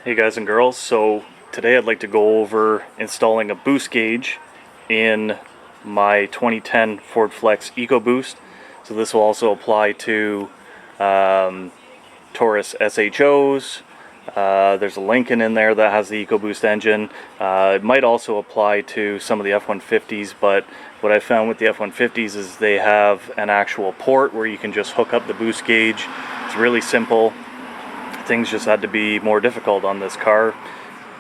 Hey guys and girls, so today I'd like to go over installing a boost gauge in my 2010 Ford Flex EcoBoost. So this will also apply to Taurus SHOs. There's a Lincoln in there that has the EcoBoost engine. It might also apply to some of the F-150s, but what I found with the F-150s is they have an actual port where you can just hook up the boost gauge. It's really simple. Things just had to be more difficult on this car,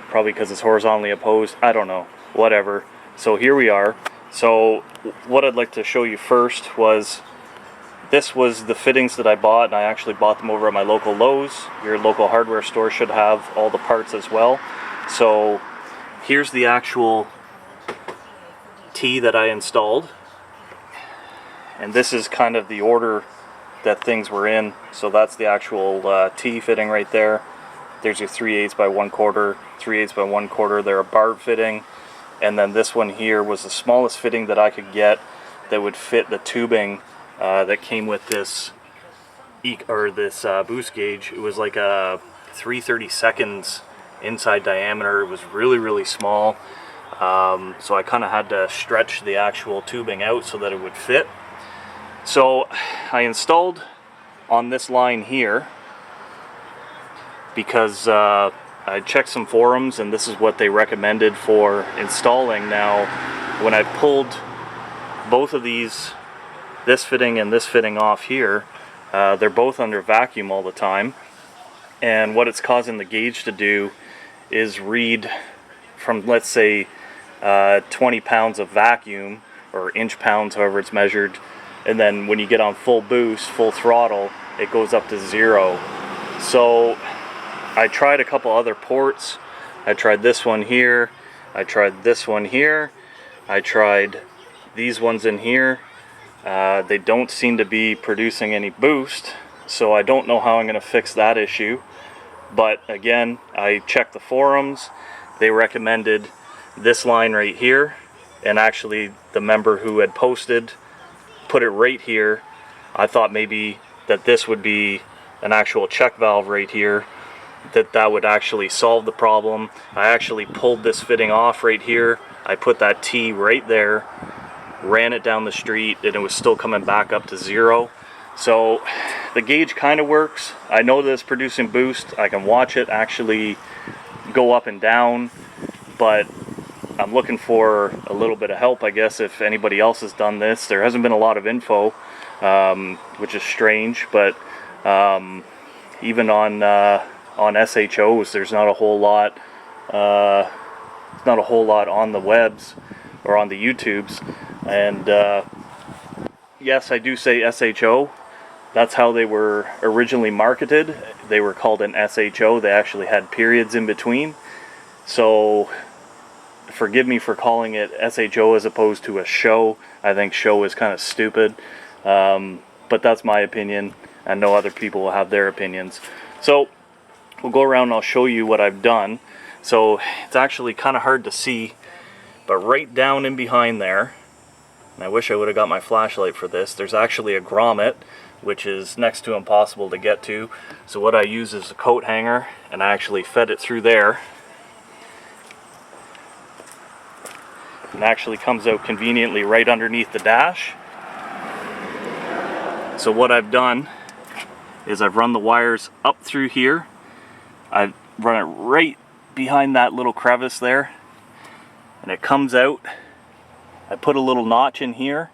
probably because it's horizontally opposed. I don't know, whatever. So here we are. So what I'd like to show you first was, this was the fittings that I bought, and I actually bought them over at my local Lowe's. Your local hardware store should have all the parts as well. So here's the actual T that I installed, and this is kind of the order that things were in. So that's the actual T fitting right there. There's your 3/8 by 1/4, 3/8 by 1/4. They're a barb fitting, and then this one here was the smallest fitting that I could get that would fit the tubing that came with this boost gauge. It was like a 3/32 inside diameter. It was really small, so I kind of had to stretch the actual tubing out so that it would fit. So I installed on this line here because I checked some forums, and this is what they recommended for installing. Now, when I pulled both of these, this fitting and this fitting off here, they're both under vacuum all the time, and what it's causing the gauge to do is read from, let's say, 20 pounds of vacuum, or inch pounds, however it's measured, and then when you get on full boost, full throttle, it goes up to 0. So I tried a couple other ports. I tried this one here, I tried this one here, I tried these ones in here. They don't seem to be producing any boost, so I don't know how I'm going to fix that issue. But again, I checked the forums. They recommended this line right here, and actually the member who had posted put it right here. I thought maybe that this would be an actual check valve right here, that would actually solve the problem. I actually pulled this fitting off right here. I put that T right there, ran it down the street, and it was still coming back up to 0. So the gauge kind of works. I know that it's producing boost. I can watch it actually go up and down, but I'm looking for a little bit of help, I guess, if anybody else has done this. There hasn't been a lot of info, which is strange, but even on SHOs, there's not a whole lot. Not a whole lot on the webs or on the YouTubes. And yes, I do say SHO. That's how they were originally marketed. They were called an SHO. They actually had periods in between. So forgive me for calling it SHO as opposed to a show. I think show is kind of stupid, but that's my opinion, and no other people will have their opinions. So we'll go around and I'll show you what I've done. So it's actually kind of hard to see, but right down in behind there, and I wish I would have got my flashlight for this, there's actually a grommet, which is next to impossible to get to. So what I use is a coat hanger, and I actually fed it through there. And actually comes out conveniently right underneath the dash. So what I've done is I've run the wires up through here. I've run it right behind that little crevice there, and it comes out. I put a little notch in here.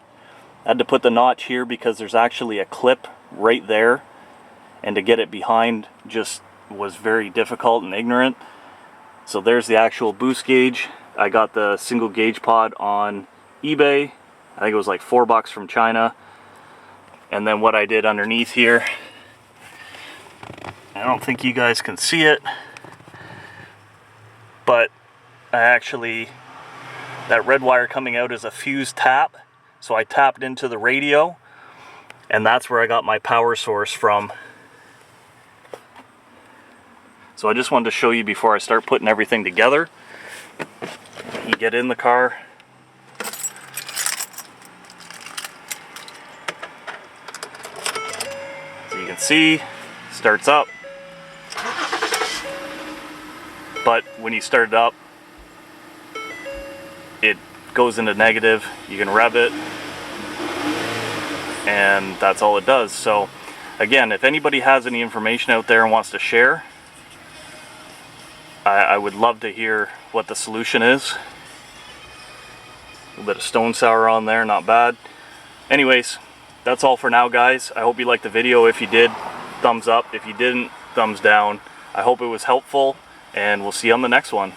I had to put the notch here because there's actually a clip right there, and to get it behind just was very difficult and ignorant. So there's the actual boost gauge. I got the single gauge pod on eBay. I think it was like $4 from China. And then what I did underneath here, I don't think you guys can see it, but I actually, that red wire coming out is a fuse tap. So I tapped into the radio, and that's where I got my power source from. So I just wanted to show you before I start putting everything together. You get in the car, so you can see, starts up. but when you start it up, it goes into negative. You can rev it, and that's all it does. So again, if anybody has any information out there and wants to share, I would love to hear what the solution is. A little bit of stone sour on there, not bad. Anyways, that's all for now, guys. I hope you liked the video. If you did, thumbs up. If you didn't, thumbs down. I hope it was helpful, and we'll see you on the next one.